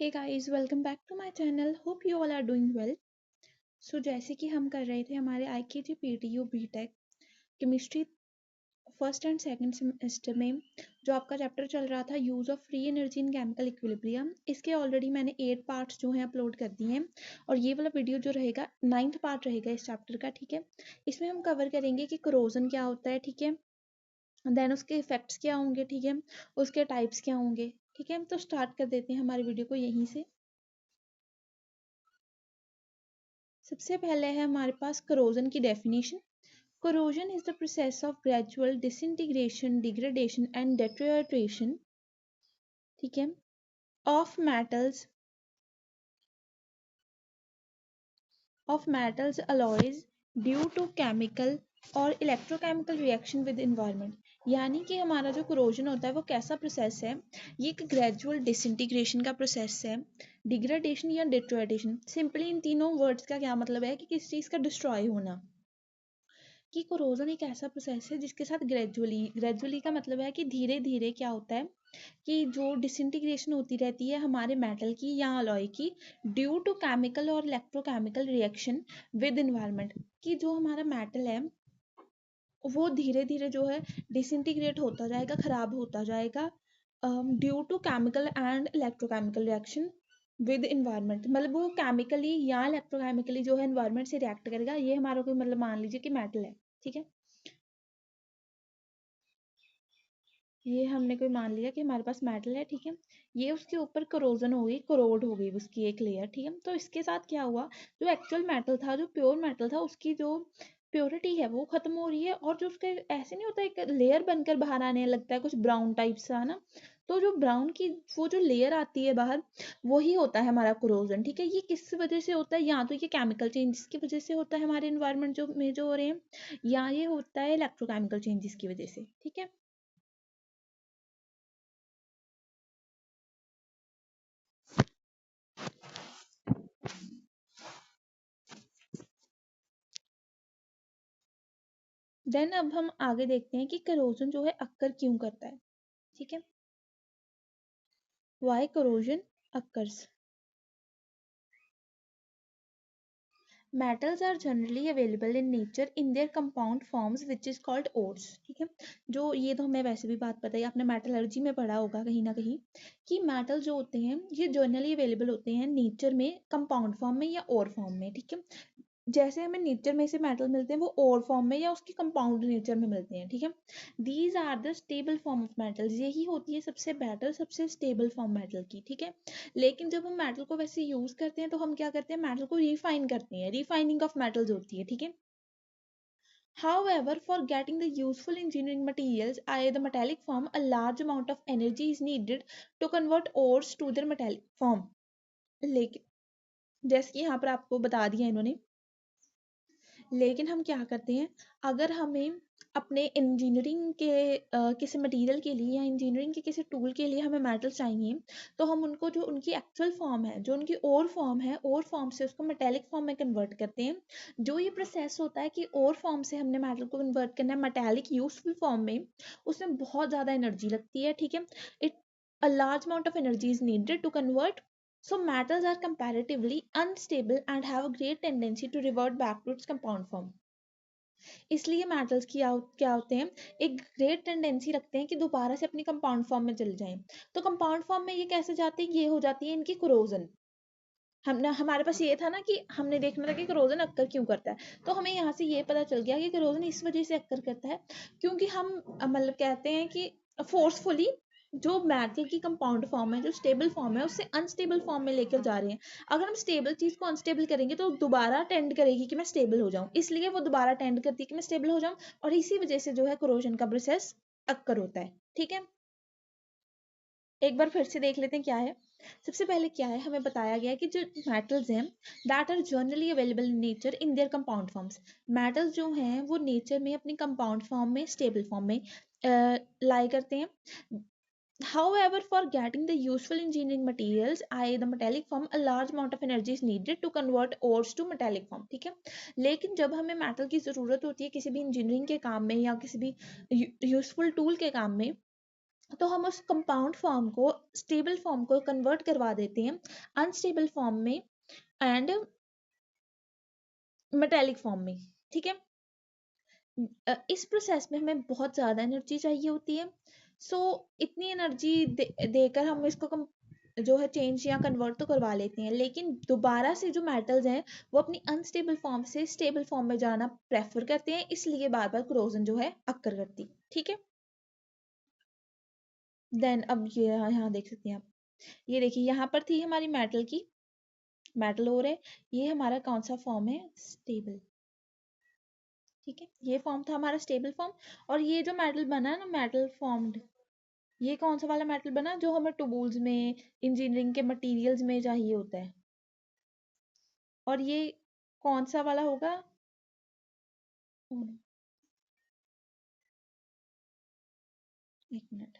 Hey guys, welcome back to my channel. Hope you all are doing well. So जैसे कि हम कर रहे थे हमारे IKG PTU BTech chemistry first and second semester में जो आपका चैप्टर चल रहा था use of free energy in chemical equilibrium, इसके ऑलरेडी मैंने 8 पार्ट्स जो हैं अपलोड कर दिए हैं और ये वाला वीडियो जो रहेगा 9th पार्ट रहेगा इस चैप्टर का। ठीक है, इसमें हम कवर करेंगे कि कोरोजन क्या होता है। ठीक है, देन उसके इफेक्ट्स क्या होंगे। ठीक है, उसके टाइप्स क्या होंगे। ठीक है, तो स्टार्ट कर देते हैं हमारी वीडियो को यहीं से। सबसे पहले है हमारे पास कोरोजन की definition. Corrosion is the process of gradual disintegration, degradation and deterioration, ठीक है, of metals alloys due to chemical और इलेक्ट्रोकेमिकल रिएक्शन विद इन्वायरमेंट। यानी कि हमारा जो कोरोजन होता है वो कैसा प्रोसेस है, ये एक ग्रेजुअल डिसइंटीग्रेशन का प्रोसेस है, डिग्रेडेशन या डिटोरिएशन। सिंपली इन तीनों वर्ड्स का क्या मतलब है कि किसी चीज़ का डिस्ट्रॉय होना। कि कोरोजन एक ऐसा प्रोसेस है जिसके साथ ग्रेजुअली का मतलब है कि धीरे धीरे क्या होता है कि जो डिसइंटीग्रेशन होती रहती है हमारे मेटल की या अलॉय की ड्यू टू केमिकल और इलेक्ट्रोकेमिकल रिएक्शन विद इन्वायरमेंट, कि जो हमारा मेटल है वो धीरे धीरे जो है डिसइंटीग्रेट होता जाएगा, खराब होता जाएगा due to chemical and electrochemical reaction with environment. मतलब वो केमिकली या इलेक्ट्रोकेमिकली जो है इन्वायरमेंट से रिएक्ट करेगा। ये हमारा कोई मतलब मान लीजिए कि मेटल है, ठीक है, ये हमने कोई मान लिया कि हमारे पास मेटल है। ठीक है, ये उसके ऊपर कोरोजन हो गई, कोरोड हो गई उसकी एक लेयर। ठीक है, तो इसके साथ क्या हुआ, जो एक्चुअल मेटल था, जो प्योर मेटल था, उसकी जो प्योरिटी है वो खत्म हो रही है और जो उसके ऐसे नहीं होता, एक लेयर बनकर बाहर आने लगता है कुछ ब्राउन टाइप सा ना, तो जो ब्राउन की वो जो लेयर आती है बाहर, वही होता है हमारा कोरोजन। ठीक है, ये किस वजह से होता है, या तो ये केमिकल चेंजेस की वजह से होता है हमारे इन्वायरमेंट जो हो रहे हैं, या ये होता है इलेक्ट्रोकेमिकल चेंजेस की वजह से। ठीक है, देन अब हम आगे देखते हैं कि करोजन जो है अक्कर क्यों करता है। ठीक है, why corrosion occurs. Metals are generally available in nature in their compound forms which is called ores. ठीक है, जो ये तो हमें वैसे भी बात पता है, आपने मेटलर्जी में पढ़ा होगा कहीं ना कहीं, कि मेटल जो होते हैं ये जनरली अवेलेबल होते हैं नेचर में कंपाउंड फॉर्म में या और फॉर्म में। ठीक है, जैसे हमें नेचर में से मेटल मिलते हैं वो और फॉर्म में या उसकी कंपाउंड नेचर में मिलते हैं। ठीक है, these are the stable form of metals, यही होती है सबसे बेटर सबसे स्टेबल फॉर्म मेटल की। ठीक है, लेकिन जब हम मेटल को वैसे यूज करते हैं तो हम क्या करते हैं, मेटल को रिफाइन करते हैं, रिफाइनिंग ऑफ मेटल्स होती है। ठीक है, however, for getting the useful engineering materials, i.e. the metallic form, a large amount of energy is needed to convert ores to their metallic form। लेकिन जैसे कि यहाँ पर आपको बता दिया इन्होंने, लेकिन हम क्या करते हैं, अगर हमें अपने इंजीनियरिंग के किसी मटेरियल के लिए या इंजीनियरिंग के किसी टूल के लिए हमें मेटल्स चाहिए, तो हम उनको जो उनकी एक्चुअल फॉर्म है, जो उनकी ओर फॉर्म है, ओर फॉर्म से उसको मेटेलिक फॉर्म में कन्वर्ट करते हैं। जो ये प्रोसेस होता है कि ओर फॉर्म से हमने मेटल को कन्वर्ट करना है मेटेलिक यूजफुल फॉर्म में, उसमें बहुत ज़्यादा एनर्जी लगती है। ठीक है, it a large amount of energy is needed to convert, so metals are comparatively unstable and have a great tendency to revert back to its compound form। इसलिए metals की क्या होते हैं, एक ग्रेट टेंडेंसी रखते हैं कि दोबारा से अपनी कंपाउंड फॉर्म में चले जाएं। तो कंपाउंड फॉर्म में ये कैसे जाती है, ये हो जाती है इनकी कोरोजन। हमने हमारे पास ये था ना कि हमने देखना था कि कोरोजन अक्कर क्यों करता है, तो हमें यहाँ से ये पता चल गया कि कोरोजन इस वजह से अक्कर करता है क्योंकि हम मतलब कहते हैं कि फोर्सफुली जो मेटल की कंपाउंड फॉर्म है, जो स्टेबल फॉर्म है, उससे अनस्टेबल फॉर्म में लेकर जा रहे हैं। अगर हम स्टेबल चीज को अनस्टेबल करेंगे तो दोबारा टेंड करेगी कि मैं स्टेबल हो जाऊं, इसलिए वो दोबारा टेंड करती है कि मैं स्टेबल हो जाऊं, और इसी वजह से जो है कोरोजन का प्रोसेस अक्कर होता है। ठीक है, एक बार फिर से देख लेते हैं क्या है। सबसे पहले क्या है, हमें बताया गया है कि जो मेटल्स हैं that are generally available in nature in their compound forms. Metals जो हैं वो नेचर में अपनी कंपाउंड फॉर्म में, स्टेबल फॉर्म में लाई करते हैं। However, for getting the useful engineering materials, i.e. the metallic form, a large amount of energy is needed to convert ores to metallic form। ठीक है, लेकिन जब हमें मेटल की ज़रूरत होती है किसी भी इंजीनियरिंग के काम में या किसी भी यूजफुल टूल के काम में, तो हम उस कंपाउंड फॉर्म को स्टेबल फॉर्म को कन्वर्ट करवा देते हैं अनस्टेबल फॉर्म में एंड मेटेलिक फॉर्म में, ठीक है। इस प्रोसेस में हमें बहुत ज़्यादा एनर्जी चाहिए होती है। सो इतनी एनर्जी देकर हम इसको जो है चेंज या कन्वर्ट तो करवा लेते हैं, लेकिन दोबारा से जो मेटल्स हैं वो अपनी अनस्टेबल फॉर्म से स्टेबल फॉर्म में जाना प्रेफर करते हैं, इसलिए बार बार क्रोजन जो है अक्कर करती, ठीक है। देन अब ये यहाँ देख सकते हैं आप, ये देखिए यहाँ पर थी हमारी मेटल की, मेटल और है, ये हमारा कौन सा फॉर्म है, स्टेबल, ठीक है। ये फॉर्म था हमारा स्टेबल फॉर्म, और ये जो मेटल बना ना, मेटल फॉर्म्ड, ये कौन सा वाला मेटल बना जो हमें टूल्स में, इंजीनियरिंग के मटेरियल्स में चाहिए होता है, और ये कौन सा वाला होगा, एक मिनट,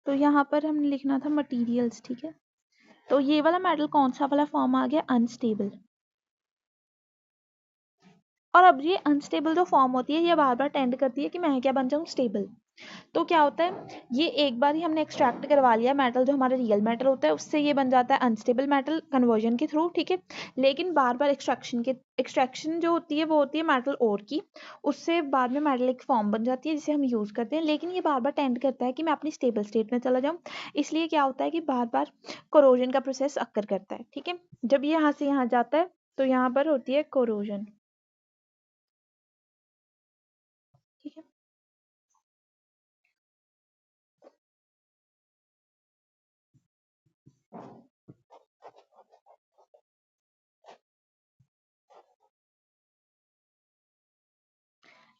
तो यहाँ पर हमने लिखना था मटेरियल्स, ठीक है। तो ये वाला मेटल कौन सा वाला फॉर्म आ गया, अनस्टेबल। और अब ये अनस्टेबल जो फॉर्म होती है ये बार बार टेंड करती है कि मैं क्या बन जाऊँ, स्टेबल। तो क्या होता है, ये एक बार ही हमने एक्सट्रैक्ट करवा लिया मेटल, जो हमारा रियल मेटल होता है उससे ये बन जाता है अनस्टेबल मेटल कन्वर्जन के थ्रू, ठीक है। लेकिन बार बार एक्सट्रैक्शन जो होती है वो होती है मेटल ओर की, उससे बाद में मेटल एक फॉर्म बन जाती है जिसे हम यूज़ करते हैं, लेकिन ये बार बार टेंड करता है कि मैं अपनी स्टेबल स्टेट में चला जाऊँ। इसलिए क्या होता है कि बार बार कोरोजन का प्रोसेस अक्कर करता है, ठीक है। जब ये यहाँ से यहाँ जाता है तो यहाँ पर होती है कोरोजन, ठीक है।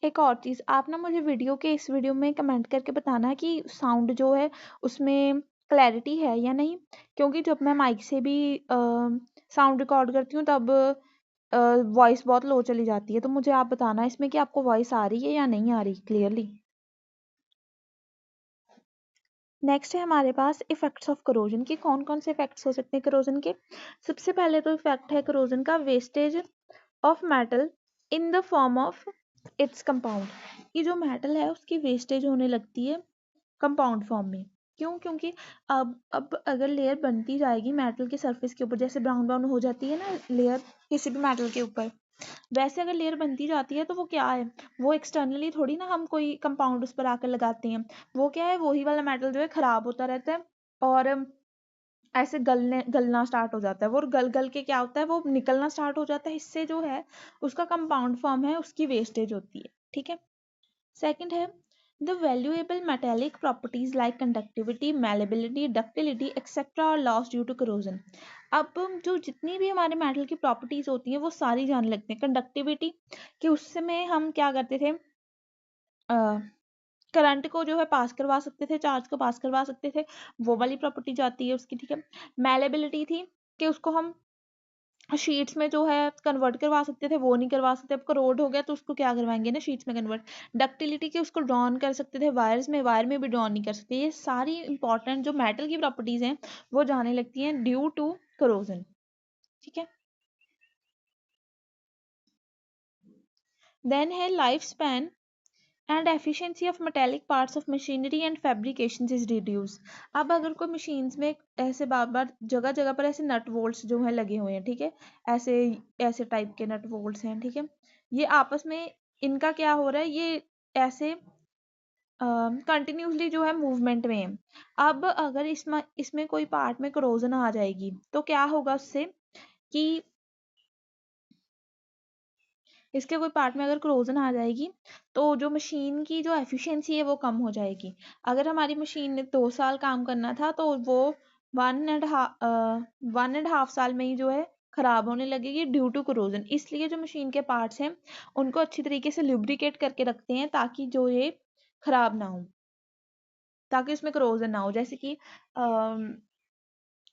एक और चीज़, आप ना मुझे वीडियो के इस वीडियो में कमेंट करके बताना कि साउंड जो है उसमें क्लैरिटी है या नहीं, क्योंकि जब मैं माइक से भी साउंड रिकॉर्ड करती हूँ तब वॉइस बहुत लो चली जाती है। तो मुझे आप बताना इसमें कि आपको वॉइस आ रही है या नहीं आ रही क्लियरली। नेक्स्ट है हमारे पास इफेक्ट्स ऑफ करोजन के, कौन कौन से इफेक्ट्स हो सकते हैं करोजन के। सबसे पहले तो इफेक्ट है करोजन का, wastage of metal in the form of its compound. ये जो मेटल है उसकी वेस्टेज होने लगती है कंपाउंड फॉर्म में। क्यों, क्योंकि अब अगर लेयर बनती जाएगी मेटल के सरफेस के ऊपर, जैसे ब्राउन ब्राउन हो जाती है ना लेयर किसी भी मेटल के ऊपर, वैसे अगर लेयर बनती जाती है तो वो क्या है, वो एक्सटर्नली थोड़ी ना हम कोई कंपाउंड उस पर आकर लगाते हैं, वो क्या है, वही वाला मेटल जो है खराब होता रहता है और ऐसे गलना स्टार्ट हो जाता है वो, और गल गल के क्या होता है वो निकलना स्टार्ट हो जाता है, इससे जो है उसका कंपाउंड फॉर्म है उसकी वेस्टेज होती है, ठीक है। सेकंड है the valuable metallic properties like conductivity, malleability, ductility etc are lost due to corrosion। अब जो जितनी भी हमारे मेटल की प्रॉपर्टीज होती हैं वो सारी जाने लगती हैं। कंडक्टिविटी कि उसमें हम क्या करते थे, करंट को जो है पास करवा सकते थे, चार्ज को पास करवा सकते थे, वो वाली प्रॉपर्टी जाती है उसकी, ठीक है। मैलेबिलिटी थी कि उसको हम शीट्स में जो है कन्वर्ट करवा सकते थे, वो नहीं करवा सकते, अब करोड हो गया तो उसको क्या करवाएंगे ना शीट्स में कन्वर्ट। डक्टिलिटी के उसको ड्रॉन कर सकते थे वायर्स में, वायर में भी ड्रॉन नहीं कर सकते। ये सारी इंपॉर्टेंट जो मेटल की प्रॉपर्टीज हैं वो जाने लगती हैं ड्यू टू करोजन, ठीक है। देन है life span and efficiency of metallic parts of machinery and fabrication is reduce. अब अगर कोई मशीन्स में ऐसे बार बार जगह जगह पर ऐसे नट वोल्ट्स जो है लगे हुए हैं, ठीक है, ऐसे ऐसे टाइप के नट वोल्ट्स हैं, ठीक है, ये आपस में इनका क्या हो रहा है, ये ऐसे कंटिन्यूसली जो है मूवमेंट में है। अब अगर इसमें कोई पार्ट में करोजन आ जाएगी तो क्या होगा उससे कि इसके कोई पार्ट में अगर क्रोजन आ जाएगी तो जो मशीन की जो एफिशिएंसी है वो कम हो जाएगी। अगर हमारी मशीन ने 2 साल काम करना था तो वो 1.5 साल में ही जो है खराब होने लगेगी ड्यू टू करोजन। इसलिए जो मशीन के पार्ट्स हैं उनको अच्छी तरीके से लुब्रिकेट करके रखते हैं ताकि जो ये खराब ना हो। ताकि उसमें करोजन ना हो। जैसे कि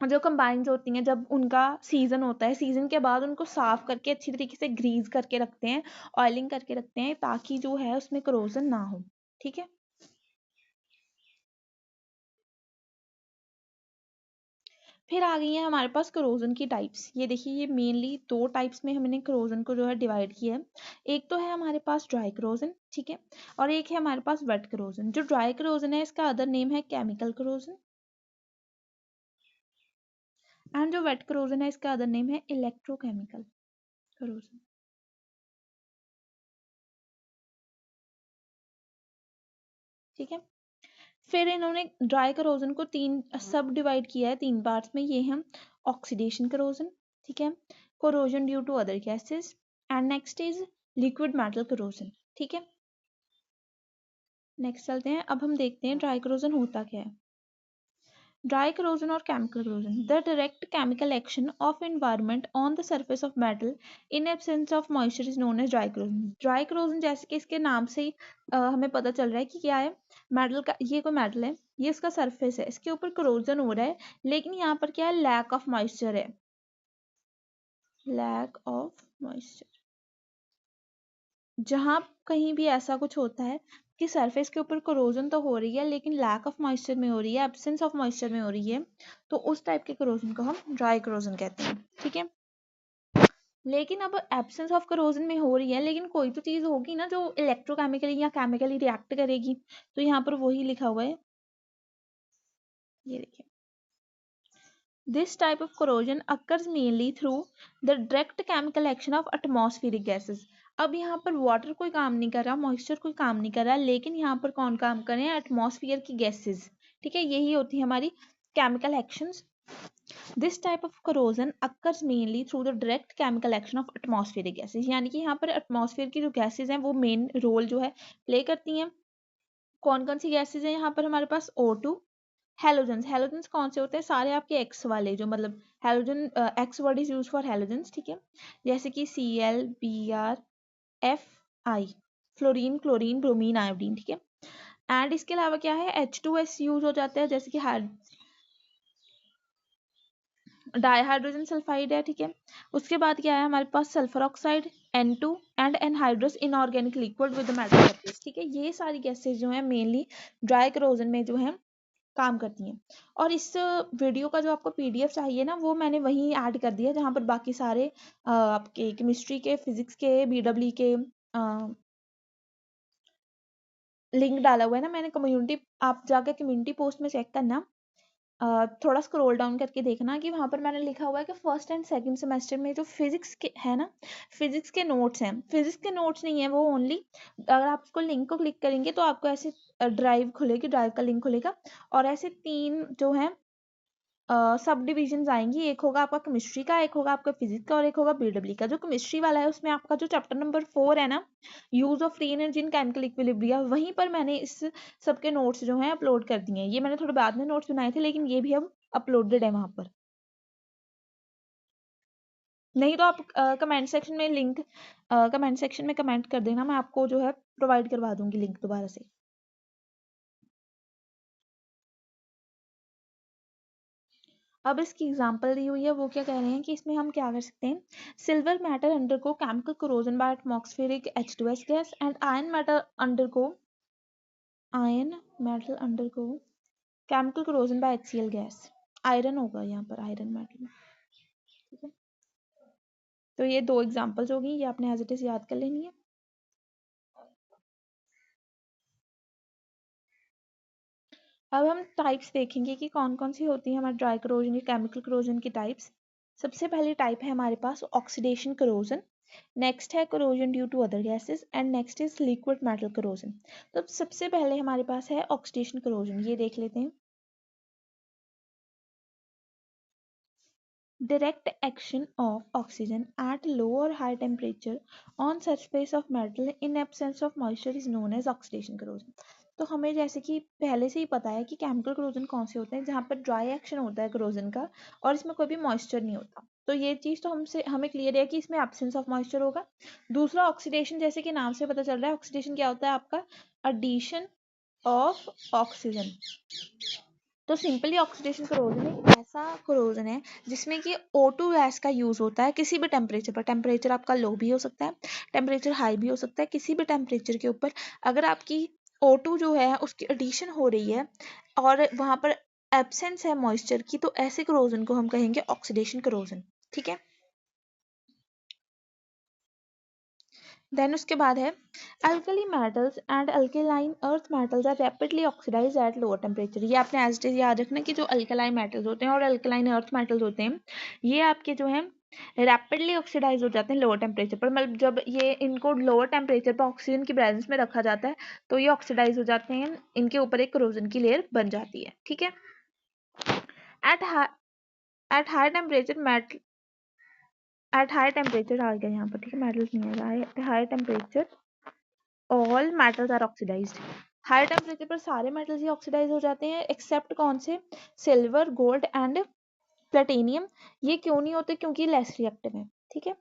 जो कंबाइंस होती हैं, जब उनका सीजन होता है, सीजन के बाद उनको साफ करके अच्छी तरीके से ग्रीस करके रखते हैं, ऑयलिंग करके रखते हैं, ताकि जो है उसमें करोजन ना हो। ठीक है, फिर आ गई है हमारे पास करोजन की टाइप्स। ये देखिए, ये मेनली दो टाइप्स में हमने करोजन को जो है डिवाइड किया है। एक तो है हमारे पास ड्राई करोजन, ठीक है, और एक है हमारे पास वेट करोजन। जो ड्राई करोजन है इसका अदर नेम है केमिकल करोजन, एंड जो वेट करोजन है इसका अदर नेम है इलेक्ट्रोकेमिकल करोजन। ठीक है, फिर इन्होंने ड्राई करोजन को तीन सब डिवाइड किया है, तीन पार्ट्स में। ये है ऑक्सीडेशन करोजन, ठीक है, corrosion due to other gases, and next is liquid metal corrosion. ठीक है, नेक्स्ट चलते हैं। अब हम देखते हैं ड्राई करोजन होता क्या है। ड्राई करोजन और chemical corrosion, the direct chemical action of environment on the surface of metal in absence of moisture is known as dry corrosion. Dry corrosion जैसे कि इसके नाम से ही हमें पता चल रहा है कि क्या है, मेटल का, ये कोई मेटल है, ये इसका सरफेस है, इसके ऊपर करोजन हो रहा है, लेकिन यहाँ पर क्या है, लैक ऑफ मॉइस्चर है, लैक ऑफ मॉइस्चर। जहां कहीं भी ऐसा कुछ होता है कि सरफेस के ऊपर करोजन तो हो रही है, लेकिन लैक ऑफ मॉइस्चर में हो रही है, एब्सेंस ऑफ मॉइस्चर में हो रही है, तो उस टाइप के करोजन को हम ड्राई करोजन कहते हैं। ठीक है, लेकिन अब एब्सेंस ऑफ करोजन में हो रही है, लेकिन कोई तो चीज होगी ना जो इलेक्ट्रोकेमिकली या केमिकली रिएक्ट करेगी, तो यहाँ पर वही लिखा हुआ है, ये देखिए, This type of corrosion occurs mainly through the direct chemical action of atmospheric gases. अब यहाँ पर वाटर कोई काम नहीं कर रहा, मॉइस्चर कोई काम नहीं कर रहा, लेकिन यहाँ पर कौन काम कर रहे हैं, एटमॉस्फेयर की गैसेस। ठीक है, यही होती है हमारी chemical actions. This type of corrosion occurs mainly through the direct chemical action of atmospheric gases, यानी कि यहाँ पर एटमॉस्फेयर की जो गैसेज हैं वो मेन रोल जो है प्ले करती हैं। कौन कौन सी गैसेज हैं यहाँ पर हमारे पास, O2, हेलोजेंस। हेलोजेंस कौन से होते हैं, सारे आपके एक्स वाले, जो मतलब halogen, x word is use for halogens. ठीक है, जैसे कि ClBr, Fi, fluorine, chlorine, bromine, iodine. ठीक है, एंड इसके अलावा क्या है, H2S यूज हो जाता है, जैसे कि डाईहाइड्रोजन सल्फाइड है। ठीक है, उसके बाद क्या है हमारे पास, sulphur oxide, N2, and anhydrous inorganic liquid with metal surface. ठीक है, ये सारी गैसेज जो है मेनली ड्राई करोजन में जो है काम करती हैं। और इस वीडियो का जो आपको PDF चाहिए ना, वो मैंने वहीं ऐड कर दिया, जहाँ पर बाकी सारे आपके केमिस्ट्री के, फिजिक्स के, BW के लिंक डाला हुआ है ना मैंने कम्युनिटी, आप जाकर कम्युनिटी पोस्ट में चेक करना, थोड़ा स्क्रॉल डाउन करके देखना कि वहाँ पर मैंने लिखा हुआ है कि फर्स्ट एंड सेकंड सेमेस्टर में जो फिजिक्स के है ना, फिजिक्स के नोट्स हैं, फिजिक्स के नोट्स नहीं है वो, ओनली अगर आप उसको लिंक को क्लिक करेंगे तो आपको ऐसे ड्राइव खुलेगी, ड्राइव का लिंक खुलेगा, और ऐसे तीन जो है सब डिविजन आएंगी, एक होगा आपका केमिस्ट्री का, एक होगा आपका फिजिक्स का, और एक होगा BW का। जो केमिस्ट्री वाला है उसमें आपका जो चैप्टर नंबर 4 है ना, use of free energy in chemical equilibria, वहीं पर मैंने इस सबके नोट्स जो हैं अपलोड कर दिए हैं। ये मैंने थोड़े बाद में नोट्स बनाए थे, लेकिन ये भी अब अपलोडेड है वहां पर। नहीं तो आप कमेंट सेक्शन में लिंक, कमेंट सेक्शन में कमेंट कर देना, मैं आपको जो है प्रोवाइड करवा दूंगी लिंक दोबारा से। अब इसकी एग्जांपल दी हुई है, वो क्या कह रहे हैं कि इसमें हम क्या कर सकते हैं, silver metal undergo chemical corrosion by atmospheric H2S gas, and iron metal undergo chemical corrosion by HCl gas. Iron होगा यहाँ पर, आयरन मेटल। ठीक है, तो ये दो एग्जांपल्स होगी, ये आपने एज इट इज याद कर लेनी है। अब हम टाइप्स देखेंगे कि कौन कौन सी होती है हमारे ड्राई करोजन या केमिकल करोजन की टाइप्स। सबसे पहली टाइप है हमारे पास ऑक्सीडेशन करोजन, नेक्स्ट है corrosion due to other gases, and next is liquid metal corrosion. तो सबसे पहले हमारे पास है ऑक्सीडेशन करोजन, ये देख लेते हैं। Direct action of oxygen at low or high temperature on surface of metal in absence of moisture is known as oxidation corrosion। तो हमें जैसे कि पहले से ही पता है कि केमिकल करोजन कौन से होते हैं, जहाँ पर ड्राई एक्शन होता है करोजन का और इसमें कोई भी मॉइस्चर नहीं होता। तो ये चीज़ तो हमें क्लियर है कि इसमें एब्सेंस ऑफ मॉइस्चर होगा। दूसरा ऑक्सीडेशन, जैसे कि नाम से पता चल रहा है, ऑक्सीडेशन क्या होता है आपका, अडीशन ऑफ ऑक्सीजन। तो सिंपली ऑक्सीडेशन करोजन एक ऐसा करोजन है जिसमें कि O2 गैस का यूज होता है किसी भी टेम्परेचर पर। टेम्परेचर आपका लो भी हो सकता है, टेम्परेचर हाई भी हो सकता है। किसी भी टेम्परेचर के ऊपर अगर आपकी O2 जो है उसकी एडिशन हो रही है और वहां पर एब्सेंस है मॉइस्चर की, तो ऐसे करोजन को हम कहेंगे ऑक्सीडेशन करोजन। ठीक है, देन उसके बाद है alkali metals and alkaline earth metals are rapidly oxidize at lower temperature. ये आपने एज इट इज याद रखना कि जो अल्कलाइन मेटल्स होते हैं और अल्कलाइन अर्थ मेटल्स होते हैं ये आपके जो हैं रैपिडली ऑक्सीडाइज हो जाते हैं लोअर टेम्परेचर पर। मतलब जब ये इनको लोअर टेम्परेचर पर ऑक्सीजन की प्रेजेंस में रखा जाता है तो ये ऑक्सीडाइज हो जाते हैं, इनके ऊपर एक कोरोजन की लेयर बन जाती है। ठीक है, at at high temperature metal at high temperature आ गया यहाँ पर, ठीक है, मेटल्स नहीं आएगा। At high temperature all metals are oxidised. High temperature पर सारे मेटल्स ही ऑक्सीडाइज हो जाते हैं एक्सेप्ट कौन से, सिल्वर, गोल्ड एंड प्लेटिनियम। ये क्यों नहीं होते, क्योंकि लेस रिएक्टिव है। ठीक है,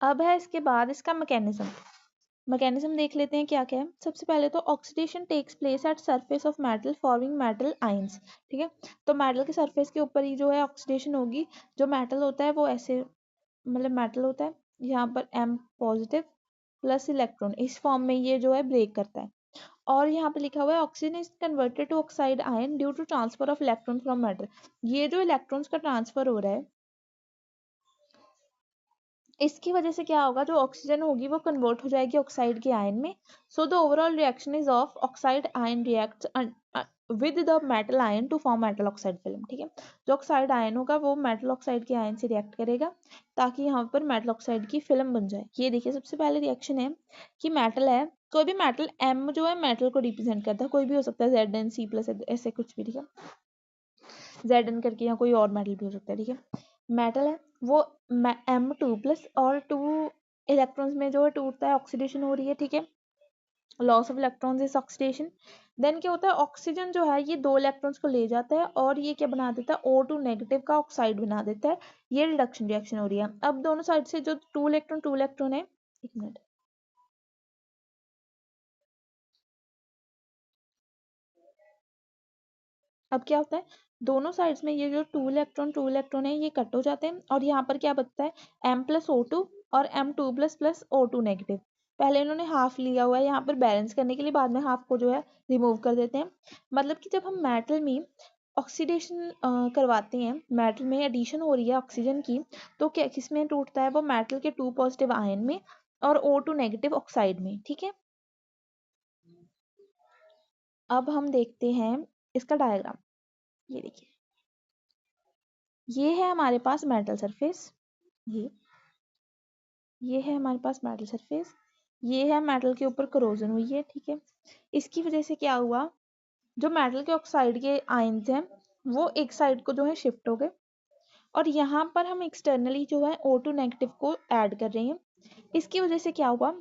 अब है इसके बाद इसका मैकेनिज्म देख लेते हैं क्या क्या है। सबसे पहले तो oxidation takes place at surface of metal forming metal ions. ठीक है, तो मेटल के सरफेस के ऊपर ही जो है ऑक्सीडेशन होगी। जो मेटल होता है वो ऐसे, मतलब मेटल होता है यहाँ पर M पॉजिटिव प्लस इलेक्ट्रॉन इस फॉर्म में ये जो है ब्रेक करता है। और यहाँ पे लिखा हुआ है oxygen is converted to oxide ion due to transfer of electron from metal. ये जो इलेक्ट्रॉन्स का ट्रांसफर हो रहा है इसकी वजह से क्या होगा, जो ऑक्सीजन होगी वो कन्वर्ट हो जाएगी ऑक्साइड के आयन में। So the overall reaction is of oxide ion reacts with the metal ion to form metal oxide film. ठीक है, जो ऑक्साइड आयन होगा वो मेटल ऑक्साइड के आयन से रिएक्ट करेगा ताकि यहाँ पर मेटल ऑक्साइड की फिल्म बन जाए। ये देखिए सबसे पहले रिएक्शन है कि मेटल है, कोई भी मेटल, M जो है मेटल को रिप्रेजेंट करता है, कोई भी हो सकता है ZnC+ ऐसे कुछ भी। ठीक है, Zn करके या कोई और मेटल भी हो सकता है। ठीक है, मेटल है वो M2+ और 2 इलेक्ट्रॉन्स में जो है टूटता है, ऑक्सीडेशन हो रही है। ठीक है, loss of electrons is oxidation. Then क्या होता है, ऑक्सीजन जो है ये 2 इलेक्ट्रॉन्स को ले जाता है और ये क्या बना देता है, O2 नेगेटिव का ऑक्साइड बना देता है। ये रिडक्शन रिएक्शन हो रही है। अब दोनों साइड से जो 2 इलेक्ट्रॉन है, एक मिनट, अब क्या होता है, दोनों साइड्स में ये जो 2 इलेक्ट्रॉन है ये कट हो जाते हैं और यहाँ पर क्या बचता है, M+O2 और M2++O2 नेगेटिव। पहले इन्होंने हाफ लिया हुआ है यहाँ पर बैलेंस करने के लिए, बाद में हाफ को जो है रिमूव कर देते हैं। मतलब कि जब हम मेटल में ऑक्सीडेशन करवाते हैं, मेटल में एडिशन हो रही है ऑक्सीजन की, तो क्या किस में टूटता है, वो मेटल के 2 पॉजिटिव आयन में और O2 नेगेटिव ऑक्साइड में। ठीक है, अब हम देखते हैं इसका डायग्राम। ये देखिए, ये है हमारे पास मेटल सरफेस, ये है हमारे पास मेटल सरफेस, ये है मेटल के ऊपर करोजन हुई है। ठीक है, इसकी वजह से क्या हुआ, जो मेटल के ऑक्साइड के आयन्स हैं वो एक साइड को जो है शिफ्ट हो गए और यहाँ पर हम एक्सटर्नली जो है O2 नेगेटिव को ऐड कर रहे हैं। इसकी वजह से क्या हुआ,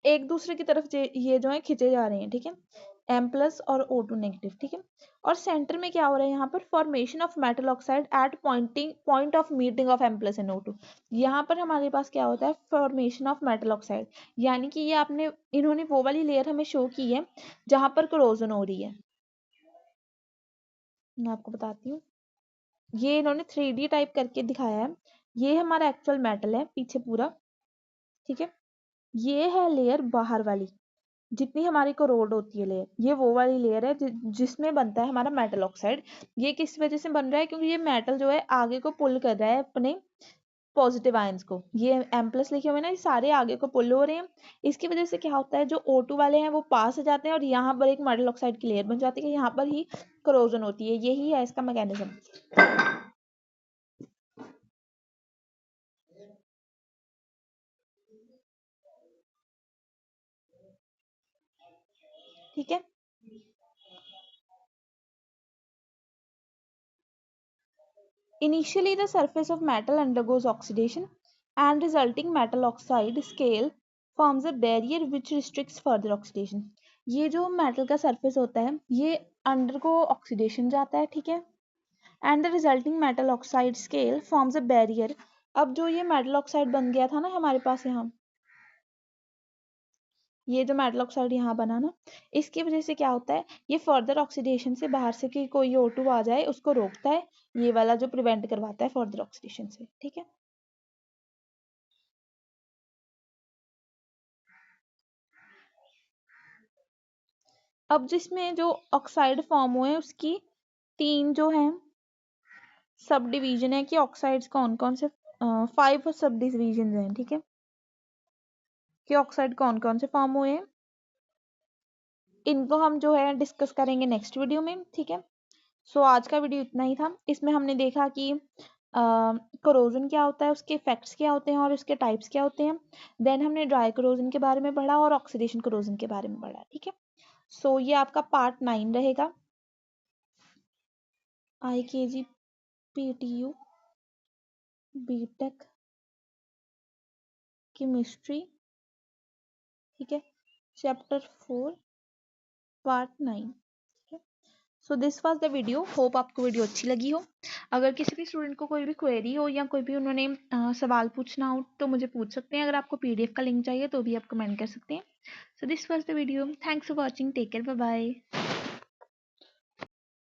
एक दूसरे की तरफ ये जो है खिंचे जा रहे हैं। ठीक है, M+ और O2 नेगेटिव। ठीक है, और सेंटर में क्या हो रहा है, यहाँ पर formation of metal oxide at point of meeting of M+ and O2। यहाँ पर हमारे पास क्या होता है, फॉर्मेशन ऑफ मेटल ऑक्साइड, यानी कि ये आपने, इन्होंने वो वाली लेयर हमें शो की है जहाँ पर करोजन हो रही है। मैं आपको बताती हूँ, ये इन्होंने 3D टाइप करके दिखाया है। ये हमारा एक्चुअल मेटल है पीछे पूरा। ठीक है, ये है लेयर बाहर वाली, जितनी हमारी कोरोड होती है लेयर, ये वो वाली लेयर है जिसमें बनता है हमारा मेटल ऑक्साइड। ये किस वजह से बन रहा है, क्योंकि ये मेटल जो है आगे को पुल कर रहा है अपने पॉजिटिव आयंस को। ये M+ लिखे हुए ना, ये सारे आगे को पुल हो रहे हैं। इसकी वजह से क्या होता है, जो O2 वाले हैं वो पास हो जाते हैं और यहाँ पर एक मेटल ऑक्साइड की लेयर बन जाती है, यहाँ पर ही करोजन होती है। यही है इसका मैकेनिज्म। ठीक है, initially the surface of metal undergoes oxidation and resulting metal oxide scale forms a barrier which restricts further oxidation। ये जो मेटल का सरफेस होता है ये अंडरगो ऑक्सीडेशन जाता है। ठीक है, and the resulting metal oxide scale forms a barrier अब जो ये मेटल ऑक्साइड बन गया था ना हमारे पास यहाँ, ये जो मेटल ऑक्साइड यहाँ बना ना, इसकी वजह से क्या होता है, ये फर्दर ऑक्सीडेशन से बाहर से कि कोई O2 आ जाए उसको रोकता है, ये वाला जो प्रिवेंट करवाता है फर्दर ऑक्सीडेशन से। ठीक है, अब जिसमें जो ऑक्साइड फॉर्म हुए उसकी 3 जो है सब डिवीजन है कि ऑक्साइड्स कौन कौन से, 5 सब डिविजन हैं। ठीक है, कि ऑक्साइड कौन कौन से फॉर्म हुए हैं, इनको हम जो है डिस्कस करेंगे नेक्स्ट वीडियो में। ठीक है, सो आज का वीडियो इतना ही था। इसमें हमने देखा कि कोरोजन क्या होता है, उसके इफेक्ट्स क्या होते हैं और उसके टाइप्स क्या होते हैं। देन हमने ड्राई कोरोजन के बारे में पढ़ा और ऑक्सीडेशन कोरोजन के बारे में पढ़ा। ठीक है, सो ये आपका पार्ट 9 रहेगा। IKG PTU BTech केमिस्ट्री, ठीक है, चैप्टर 4 पार्ट 9। ठीक है, सो this was the video, hope आपको वीडियो अच्छी लगी हो। अगर किसी भी स्टूडेंट को कोई भी क्वेरी हो या कोई भी उन्होंने सवाल पूछना हो तो मुझे पूछ सकते हैं। अगर आपको PDF का लिंक चाहिए तो भी आप कमेंट कर सकते हैं। So this was the video, thanks for watching, take care, bye bye.